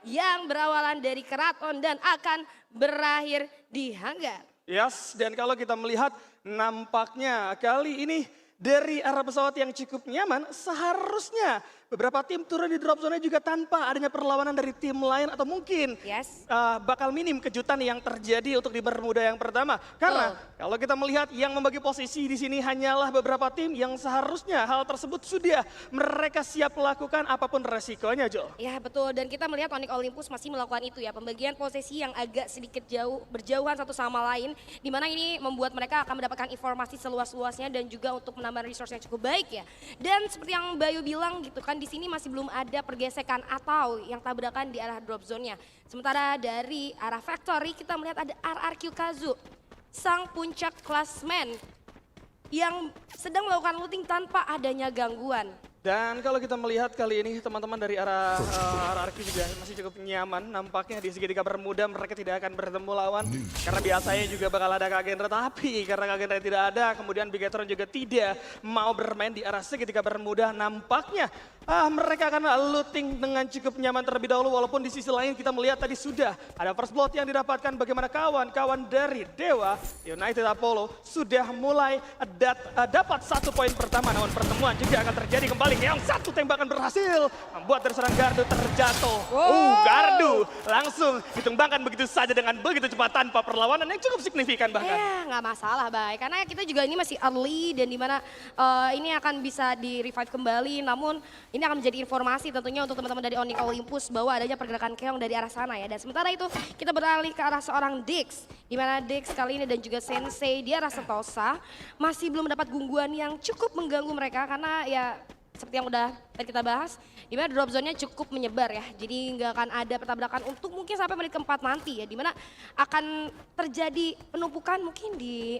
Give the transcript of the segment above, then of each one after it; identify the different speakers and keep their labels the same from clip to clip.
Speaker 1: yang berawalan dari keraton dan akan berakhir di hanggar.
Speaker 2: Yes, dan kalau kita melihat nampaknya kali ini dari arah pesawat yang cukup nyaman, seharusnya beberapa tim turun di drop zone juga tanpa adanya perlawanan dari tim lain atau mungkin bakal minim kejutan yang terjadi untuk di Bermuda yang pertama. Karena kalau kita melihat yang membagi posisi di sini hanyalah beberapa tim yang seharusnya hal tersebut sudah mereka siap lakukan apapun resikonya, Jo.
Speaker 1: Ya betul, dan kita melihat Onyx Olympus masih melakukan itu ya, pembagian posisi yang agak sedikit berjauhan satu sama lain, di mana ini membuat mereka akan mendapatkan informasi seluas-luasnya dan juga untuk menambah resource yang cukup baik ya. Dan seperti yang Bayu bilang gitu kan, di sini masih belum ada pergesekan atau yang tabrakan di arah drop zone-nya. Sementara dari arah factory kita melihat ada RRQ Kazu, sang puncak klasmen yang sedang melakukan looting tanpa adanya gangguan.
Speaker 2: Dan kalau kita melihat kali ini teman-teman dari arah RRQ juga masih cukup nyaman. Nampaknya di segitiga Bermuda mereka tidak akan bertemu lawan. Karena biasanya juga bakal ada Kagenra, tapi karena Kagenra tidak ada, kemudian Bigetron juga tidak mau bermain di arah segitiga Bermuda. Nampaknya mereka akan looting dengan cukup nyaman terlebih dahulu. Walaupun di sisi lain kita melihat tadi sudah ada first blood yang didapatkan, bagaimana kawan-kawan dari Dewa United Apollo sudah mulai dapat 1 poin pertama. Namun pertemuan juga akan terjadi kembali. Yang satu tembakan berhasil membuat dari seorang Gardu terjatuh. Gardu langsung ditumbangkan begitu saja dengan begitu cepat tanpa perlawanan yang cukup signifikan bahkan.
Speaker 1: Nggak masalah, Bay. Karena kita juga ini masih early dan dimana ini akan bisa di-revive kembali. Namun ini akan menjadi informasi tentunya untuk teman-teman dari Onyx Olympus bahwa adanya pergerakan keong dari arah sana ya. Dan sementara itu kita beralih ke arah seorang Dix. Dimana Dix kali ini dan juga Sensei di arah Sentosa masih belum mendapat gangguan yang cukup mengganggu mereka. Karena ya seperti yang udah tadi kita bahas, dimana drop zone-nya cukup menyebar ya. Jadi nggak akan ada pertabrakan untuk mungkin sampai menit keempat nanti ya. Dimana akan terjadi penumpukan mungkin di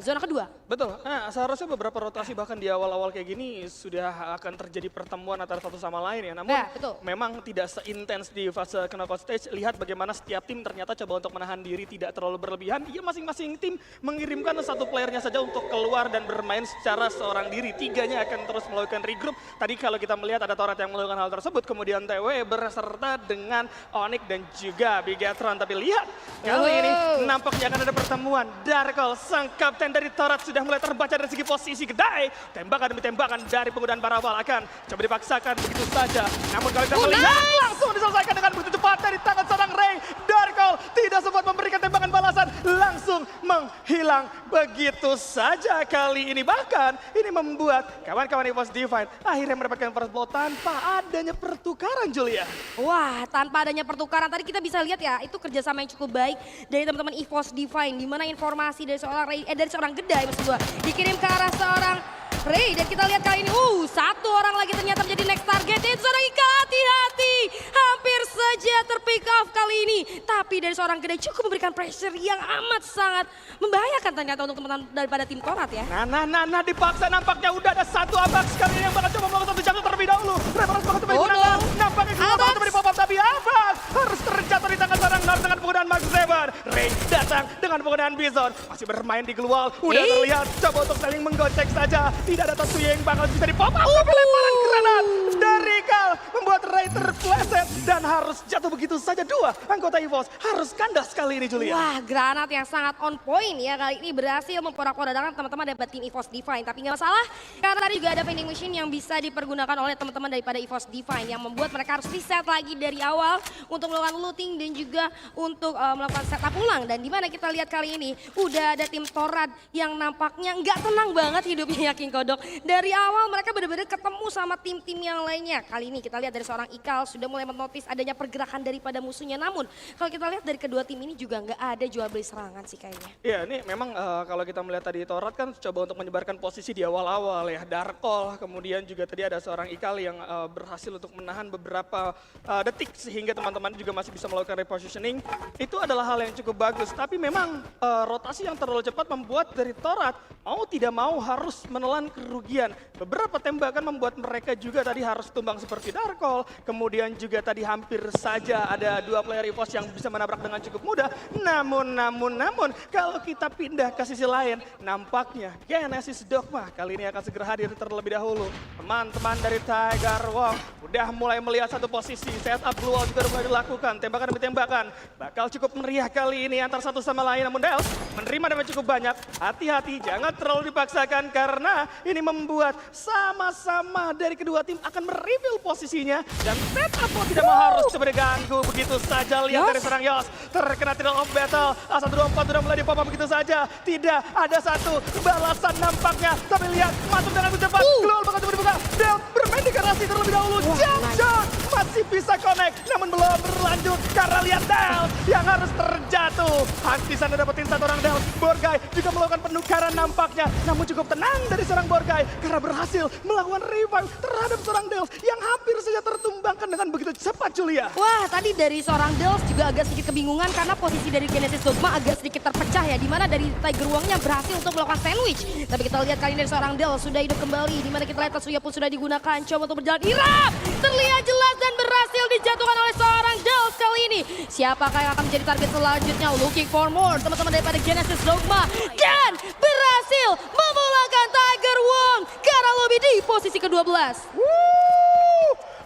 Speaker 1: zona kedua.
Speaker 2: Betul, seharusnya beberapa rotasi bahkan di awal-awal kayak gini sudah akan terjadi pertemuan antara satu sama lain ya. Namun memang tidak seintens di fase knockout stage. Lihat bagaimana setiap tim ternyata coba untuk menahan diri tidak terlalu berlebihan. Ya masing-masing tim mengirimkan satu playernya saja untuk keluar dan bermain secara seorang diri. Tiganya akan terus melakukan regroup. Tadi kalau kita melihat ada Torat yang melakukan hal tersebut. Kemudian TW berserta dengan Onyx dan juga Bigetron. Tapi lihat kali ini nampaknya akan ada pertemuan. Darkol sang kapten dari Torat sudah mulai terbaca dari segi posisi kedai. Tembakan demi tembakan dari penggunaan Barawal akan coba dipaksakan begitu saja. Namun kalau kita melihat langsung diselesaikan dengan begitu cepat dari tangan seorang Ray. Darkol tidak sempat memberikan tembakan balasan, langsung menghilang begitu saja kali ini. Bahkan ini membuat kawan-kawan EVOS Divine akhirnya mendapatkan first blood tanpa adanya pertukaran, Julia.
Speaker 1: Wah, tanpa adanya pertukaran tadi kita bisa lihat ya, itu kerjasama yang cukup baik dari teman-teman EVOS Divine, di mana informasi dari seorang Gedai maksud gua dikirim ke arah seorang Ray, dan kita lihat kali ini satu orang lagi ternyata menjadi next target, itu seorang Ika. Hati-hati, hampir saja terpick off kali ini, tapi dari seorang Gedai cukup memberikan pressure yang amat sangat membahayakan ternyata untuk teman-teman daripada tim Torat ya.
Speaker 2: Nah, dipaksa nampaknya udah ada satu Abax kali ini yang bakal coba melakukan satu jatuh terlebih dahulu. Reference bakal coba digunakan, nampaknya keluar bakal coba di-pop up, tapi Abax harus terjatuh di tangan seorang Nord dengan penggunaan Max Saber. Ray datang dengan penggunaan Bison, masih bermain di Glual, udah terlihat coba untuk saling menggocek saja. Tidak ada Tatsuya yang bakal bisa di-pop up, tapi lemparan granat dari Kal membuat Ray terpleset dan harus jatuh begitu saja. Dua anggota EVOS harus kandas kali ini, Julia.
Speaker 1: Wah, granat yang sangat on point ya kali ini berhasil memporak-porandakan teman-teman dari tim EVOS Divine. Tapi nggak masalah, karena tadi juga ada vending machine yang bisa dipergunakan oleh teman-teman daripada EVOS Divine yang membuat mereka harus reset lagi dari awal untuk melakukan looting dan juga untuk melakukan setup ulang. Dan dimana kita lihat kali ini udah ada tim Torat yang nampaknya nggak tenang banget hidupnya ya King Kodok. Dari awal mereka benar-benar ketemu sama tim-tim yang lainnya. Kali ini kita lihat dari seorang Ikal sudah mulai menotis adanya pergerakan daripada musuhnya. Namun kalau kita lihat dari kedua tim ini juga nggak ada jual beli serangan sih kayaknya.
Speaker 2: Iya, ini memang kalau kita melihat tadi Torat kan coba untuk menyebarkan posisi di awal-awal ya. Darkol, kemudian juga tadi ada seorang Ikal yang berhasil untuk menahan beberapa detik sehingga teman-teman juga masih bisa melakukan repositioning. Itu adalah hal yang cukup bagus. Tapi memang rotasi yang terlalu cepat membuat dari Torat mau tidak mau harus menelan kerugian. Beberapa tembakan membuat mereka juga tadi harus tumbang seperti Darkol, kemudian juga tadi tadi hampir saja ada 2 player EVOS yang bisa menabrak dengan cukup mudah. Namun, kalau kita pindah ke sisi lain, nampaknya Genesis Dogma kali ini akan segera hadir terlebih dahulu. Teman-teman dari Tiger Wong udah mulai melihat satu posisi, setup blue wall juga mulai dilakukan, tembakan demi tembakan. Bakal cukup meriah kali ini antar satu sama lain, namun Dels menerima damage cukup banyak. Hati-hati, jangan terlalu dipaksakan karena ini membuat sama-sama dari kedua tim akan mereveal posisinya dan setup pun tidak mau harus coba diganggu begitu saja. Lihat dari serang Yos terkena Trial of Battle. A124 sudah mulai dipop begitu saja. Tidak ada satu balasan nampaknya, tapi lihat masuk dengan lebih cepat. Keluar bakal coba dibuka. Del bermain di garasi terlebih dahulu. Jam masih bisa connect, namun belum berlanjut karena lihat Del yang harus terjatuh. Di sana dapetin satu orang Del. Borgai juga melakukan penukaran nampaknya, namun cukup tenang dari seorang Borgai karena berhasil melakukan revive terhadap seorang Dels yang hampir saja tertumbangkan dengan begitu cepat, Julia.
Speaker 1: Wah, tadi dari seorang Dels juga agak sedikit kebingungan karena posisi dari Genesis Dogma agak sedikit terpecah ya, dimana dari Tiger Wongnya berhasil untuk melakukan sandwich. Tapi kita lihat kali ini dari seorang Dels sudah hidup kembali, dimana kita lihat Tatsuya pun sudah digunakan coba untuk berjalan. Ira terlihat jelas dan berhasil dijatuhkan oleh seorang Dels kali ini. Siapakah yang akan menjadi target selanjutnya? Looking for more, teman-teman daripada Genesis Dogma. Dan berhasil memulangkan Tiger Wong ke arah lobby di posisi ke-12.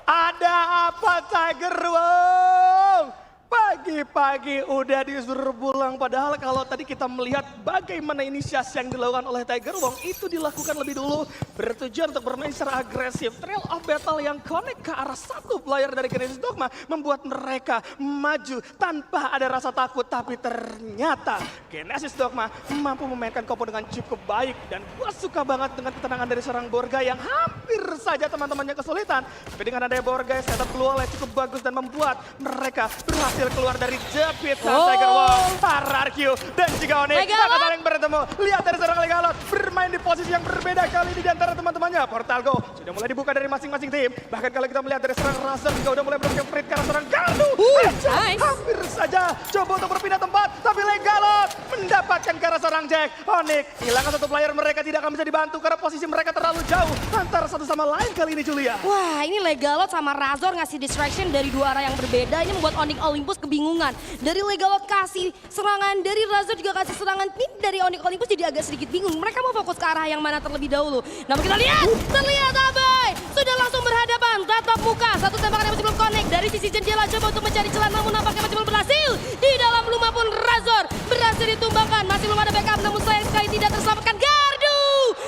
Speaker 2: Ada apa Tiger Wong? Pagi-pagi udah disuruh pulang, padahal kalau tadi kita melihat bagaimana inisiasi yang dilakukan oleh Tiger Wong itu dilakukan lebih dulu bertujuan untuk bermain secara agresif. Trail of Battle yang connect ke arah satu player dari Genesis Dogma membuat mereka maju tanpa ada rasa takut, tapi ternyata Genesis Dogma mampu memainkan kompo dengan cukup baik dan gua suka banget dengan ketenangan dari seorang Borgai yang hampir saja teman-temannya kesulitan. Tapi dengan adanya Borgai, setup keluar cukup bagus dan membuat mereka berhasil keluar dari jepit Tiger Wong, RRQ dan juga Onyx akan saling bertemu. Lihat dari seorang Legalot bermain di posisi yang berbeda kali ini di antara teman-temannya. Portal Go sudah mulai dibuka dari masing-masing tim. Bahkan kalau kita melihat dari seorang Razer juga udah mulai berpikir free karena seorang Gardu.
Speaker 1: Nice.
Speaker 2: Hampir saja coba untuk berpindah tempat, tapi Legalot mendapatkan ke arah seorang Jack. Onyx hilangkan satu player, mereka tidak akan bisa dibantu karena posisi mereka terlalu jauh antara satu sama lain kali ini, Julia.
Speaker 1: Wah, ini Legalot sama Razor ngasih distraction dari dua arah yang berbeda. Ini membuat Onyx Olympus kebingungan. Dari Legalot kasih serangan, dari Razor juga kasih serangan. Tim dari Onyx Olympus jadi agak sedikit bingung. Mereka mau fokus ke arah yang mana terlebih dahulu. Namun kita lihat, terlihat Abai sudah langsung berhadapan, tatap muka. Satu tembakan yang masih belum connect. Dari sisi jendela coba untuk mencari celah, namun nampaknya masih belum berhasil. Di dalam rumah pun Razor berhasil ditumbangkan. Masih belum ada backup, namun sayang sekali tidak terselamatkan. Gardu!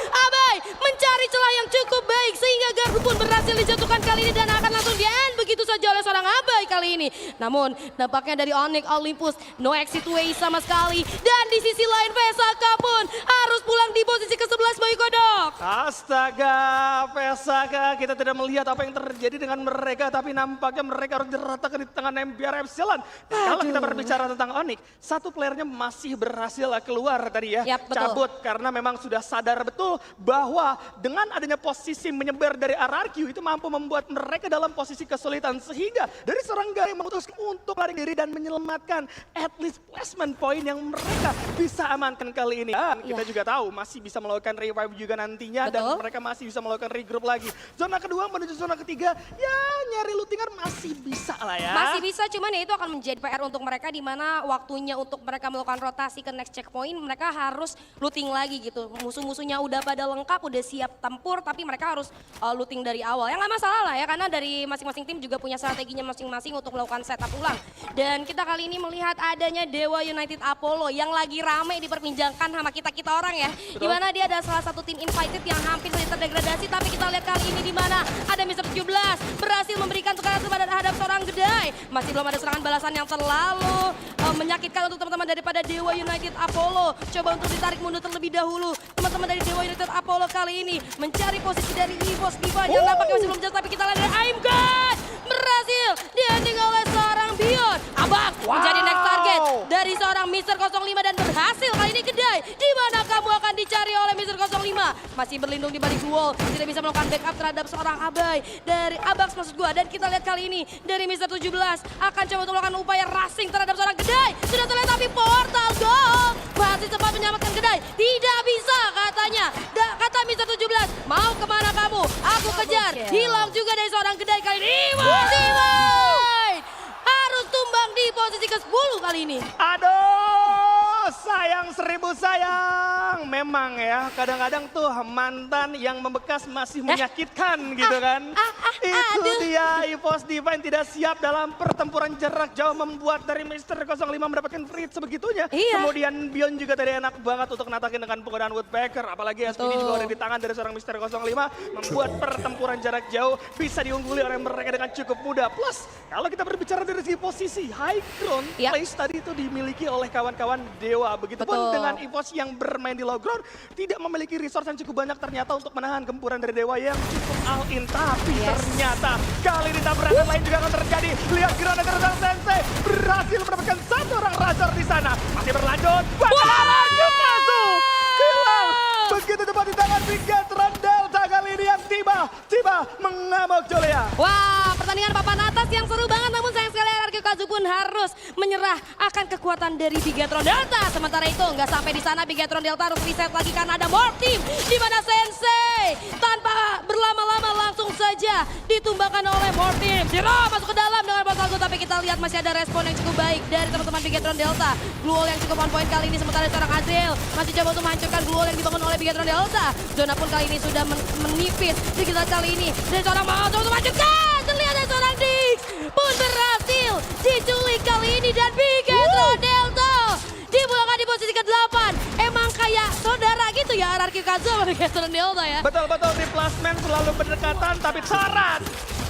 Speaker 1: Abai mencari celah yang cukup baik sehingga Gardu pun berhasil dijatuhkan kali ini dan akan langsung di-end begitu saja oleh seorang Abai kali ini. Namun nampaknya dari Onyx Olympus no exit way sama sekali. Dan di sisi lain Vesaka pun harus pulang di posisi ke-11 Boy Kodok.
Speaker 2: Astaga, Vesaka, kita tidak melihat apa yang terjadi dengan mereka, tapi nampaknya mereka harus diratakan di tangan MBR Epsilon. Kalau kita berbicara tentang Onyx, satu playernya masih berhasil keluar tadi ya,
Speaker 1: Yap, betul.
Speaker 2: cabut karena memang sudah sadar betul bahwa dengan adanya posisi menyebar dari RRQ itu mampu membuat mereka dalam posisi kesulitan, sehingga dari seorang Gary memutuskan untuk lari diri dan menyelamatkan at least placement point yang mereka bisa amankan kali ini. Dan kita juga tahu masih bisa melakukan revive juga nantinya.
Speaker 1: Betul.
Speaker 2: Dan mereka masih bisa melakukan regroup lagi. Zona kedua menuju zona ketiga, ya nyari lootingan masih bisa lah ya.
Speaker 1: Masih bisa, cuman ya itu akan menjadi PR untuk mereka di mana waktunya untuk mereka melakukan rotasi ke next checkpoint, mereka harus looting lagi gitu. Musuh-musuhnya udah pada lengkap, udah siap tempur, tapi mereka harus looting dari awal. Ya nggak masalah lah ya, karena dari masing-masing tim juga punya strateginya masing-masing untuk melakukan setup ulang. Dan kita kali ini melihat adanya Dewa United Apollo yang lagi rame diperbincangkan sama kita-kita orang ya.
Speaker 2: Betul.
Speaker 1: Di mana dia ada salah satu tim invited yang hampir saja terdegradasi, tapi kita lihat kali ini di mana ada Mr. 17 berhasil memberikan tekanan terhadap seorang Gedai. Masih belum ada serangan balasan yang terlalu menyakitkan untuk teman-teman daripada Dewa United Apollo. Coba untuk ditarik mundur terlebih dahulu. Teman-teman dari Dewa United Apollo kali ini mencari posisi dari EVOS Diva yang nampaknya masih belum jelas, tapi kita lihat dari I'm God berhasil di-ending oleh seorang Bion. Abang menjadi next target dari seorang Mr. 05 dan berhasil kali ini Gedai. Di mana kamu akan dicari oleh Mr. 05? Masih berlindung di balik wall, tidak bisa melakukan backup terhadap seorang Abai dari Abax maksud gua. Dan kita lihat kali ini dari Mr. 17 akan coba untuk melakukan upaya rushing terhadap seorang Gedai. Sudah terlihat tapi Portal Go masih sempat menyelamatkan Gedai. Tidak bisa katanya. Kata Mr. 17, mau kemana kamu? Aku kejar. Hilang juga dari seorang Gedai kali ini. Diva! ke-10 kali ini.
Speaker 2: Aduh, sayang 1000 sayang. Memang ya, kadang-kadang tuh mantan yang membekas masih menyakitkan gitu kan. Itu dia, EVOS Divine tidak siap dalam pertempuran jarak jauh membuat dari Mister 05 mendapatkan free hit sebegitunya.
Speaker 1: Iya.
Speaker 2: Kemudian Bion juga tadi enak banget untuk natakin dengan penggunaan Woodpecker. Apalagi SPD juga ada di tangan dari seorang Mister 05. Membuat pertempuran jarak jauh bisa diungguli oleh mereka dengan cukup mudah. Plus, kalau kita berbicara dari segi posisi, high ground place tadi itu dimiliki oleh kawan-kawan Dewa. Begitupun dengan EVOS yang bermain di low ground, tidak memiliki resource yang cukup banyak ternyata untuk menahan gempuran dari Dewa yang cukup all in. Tapi ternyata kali ini tabrakan lain juga akan terjadi. Lihat granat dari Sensei berhasil mendapatkan satu orang Razor di sana. Masih berlanjut. Lanjut masuk. Hilang. Begitu cepat di tangan Bigatron Delta kali ini yang tiba mengamuk Julia.
Speaker 1: Wah, pertandingan papan atas yang seru banget, namun sayang sekali RRQ Kazu pun harus menyerah akan kekuatan dari Bigatron Delta. Sementara itu nggak sampai di sana, Bigatron Delta harus reset lagi karena ada more team di mana Sensei tanpa berlama-lama langsung saja ditumbangkan oleh more team. Zero masuk ke dalam dengan Bosalgo, tapi kita lihat masih ada respon yang cukup baik dari teman-teman Bigatron Delta. Blue wall yang cukup on point kali ini, sementara seorang Azrael masih coba untuk menghancurkan blue wall yang dibangun oleh Bigatron Delta. Zona pun kali ini sudah menipis sedikit kali ini. Dan seorang mau coba untuk menghancurkan. Terlihat ada seorang Dix pun berhasil diculik kali ini dan Bigatron Delta dimulai di posisi ke-8. Emang kayak saudara gitu ya RRQ Kazu sama Bigatron Delta ya.
Speaker 2: Betul-betul, di plasmen selalu berdekatan tapi syarat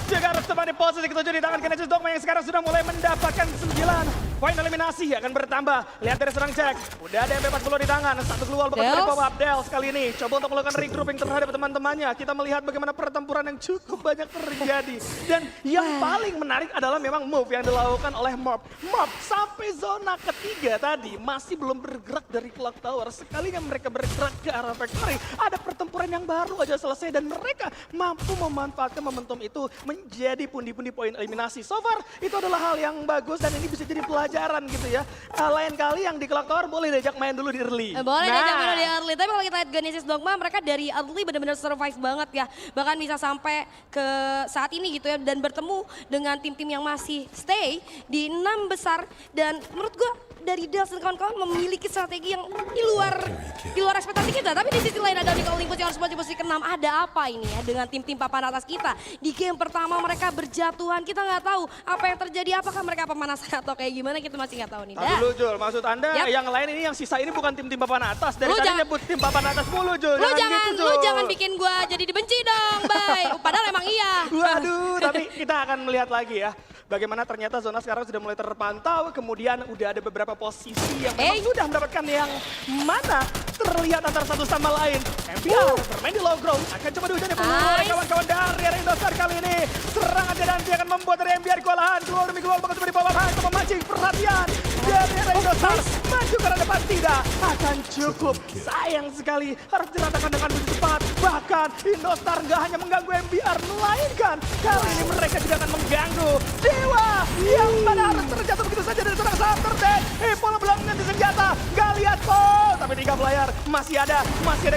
Speaker 2: juga harus tepat di posisi ke-7 di tangan Genesis Dogma yang sekarang sudah mulai mendapatkan 9 poin eliminasi akan bertambah. Lihat dari serang Jack, udah ada MP40 di tangan, satu keluar bakal dari pop up. Dels kali ini coba untuk melakukan regrouping terhadap teman-temannya. Kita melihat bagaimana pertempuran yang cukup banyak terjadi. Dan yang paling menarik adalah memang move yang dilakukan oleh Mob. Mob sampai zona ketiga tadi masih belum bergerak dari Clock Tower. Sekalinya mereka bergerak ke arah Factory, ada pertempuran yang baru aja selesai dan mereka mampu memanfaatkan momentum itu menjadi pundi-pundi poin eliminasi. So far itu adalah hal yang bagus dan ini bisa jadi pelajaran gitu ya. Lain kali yang di Clock Tower boleh diajak main dulu di early.
Speaker 1: Boleh diajak main dulu di early, tapi kalau kita lihat Genesis Dogma mereka dari early benar-benar survive banget ya. Bahkan bisa sampai ke saat ini gitu ya dan bertemu dengan tim-tim yang masih stay di 6 besar dan menurut gua dari Dels dan kawan-kawan memiliki strategi yang di luar ekspektasi kita. Tapi di sisi lain ada Nickel Olympus yang harus maju posisi ke-6. Ada apa ini ya dengan tim-tim papan atas kita? Di game pertama mereka berjatuhan, kita nggak tahu apa yang terjadi. Apakah mereka pemanasan atau kayak gimana, kita masih nggak tahu nih.
Speaker 2: Dulu Jul, maksud Anda yang lain ini yang sisa ini bukan tim-tim papan atas. Dari tadi nyebut tim papan atas mulu Jul.
Speaker 1: Lu jangan bikin gua jadi dibenci dong, Bay. Padahal emang iya.
Speaker 2: Waduh, tapi kita akan melihat lagi ya. Bagaimana ternyata zona sekarang sudah mulai terpantau, kemudian udah ada beberapa posisi yang memang sudah mendapatkan yang mana terlihat antara satu sama lain. MPR bermain di low ground, akan coba dihujani oleh kawan-kawan dari area Indostar kali ini. Serangan Dedanti akan membuat dari MPR kewalahan, keluar demi keluar, bakal coba di bawah untuk memancing perhatian dari area Indostar. Maju karena depan tidak akan cukup. Sayang sekali harus diratakan dengan begitu cepat. Bahkan Indostar nggak hanya mengganggu MPR, melainkan kali ini mereka juga akan mengganggu Dewa yang mana harus terjatuh begitu saja dari seorang Saturday. Pola belum mengganti senjata, nggak lihat Paul. Tapi 3 player masih ada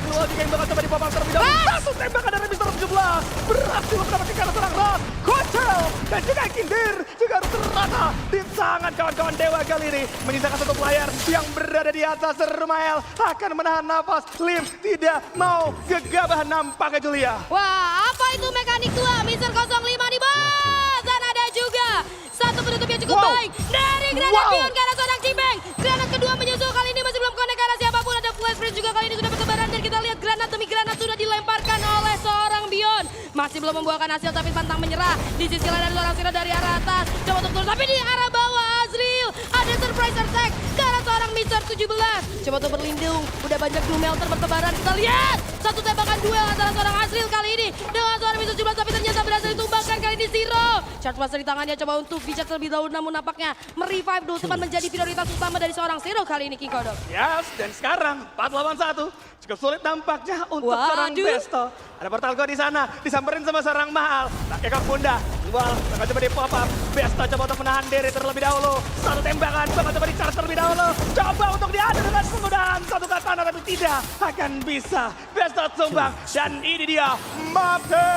Speaker 2: keluar juga yang bakal coba di pop up terlebih dahulu. Satu tembakan dari Mister 17 berhasil mendapatkan karena seorang Ross, Kotel dan juga Kindir juga harus terrata di tangan kawan-kawan Dewa kali ini. Menyisakan 1 player yang berada di atas. Rumael akan menahan nafas. Lim tidak mau gegabah nampaknya Julia.
Speaker 1: Wah, apa itu mekanik tua Mister 05 di bawah. Dan ada juga satu penutup yang cukup baik dari granat Pion ke arah seorang Cibeng. Granat kedua menyusul kali ini masih belum connect ke arah siapapun. Ada flash freeze juga kali ini sudah bertebaran dan kita lihat granat demi granat sudah dilemparkan oleh seorang Bion. Masih belum membuahkan hasil tapi pantang menyerah. Di sisi lain ada seorang Sira dari arah atas. Coba untuk turun tapi di arah bawah Azrael. Ada surprise attack ke arah seorang Mister 17. Coba untuk berlindung. Udah banyak blue melter bertebaran. Kita lihat satu tembakan duel antara seorang Azrael kali ini dengan seorang Mister 17 tapi ternyata berhasil ditumbangkan kali ini Zero. Charge Master di tangannya coba untuk bicara terlebih dahulu namun nampaknya merevive dulu teman menjadi prioritas utama dari seorang Zero kali ini King Kodok.
Speaker 2: Yes, dan sekarang 4 lawan 1 cukup sulit nampaknya untuk seorang Besto. Ada portal go di sana, disamperin sama seorang Mahal. Tak ekor bunda, dual, bakal coba di pop up. Besto coba untuk menahan diri terlebih dahulu. Satu tembakan, bakal coba di charge terlebih dahulu. Coba untuk diadu dengan penggunaan satu katana tapi tidak akan bisa. Besto tumbang dan ini dia Mate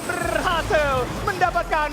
Speaker 2: berhasil mendapatkan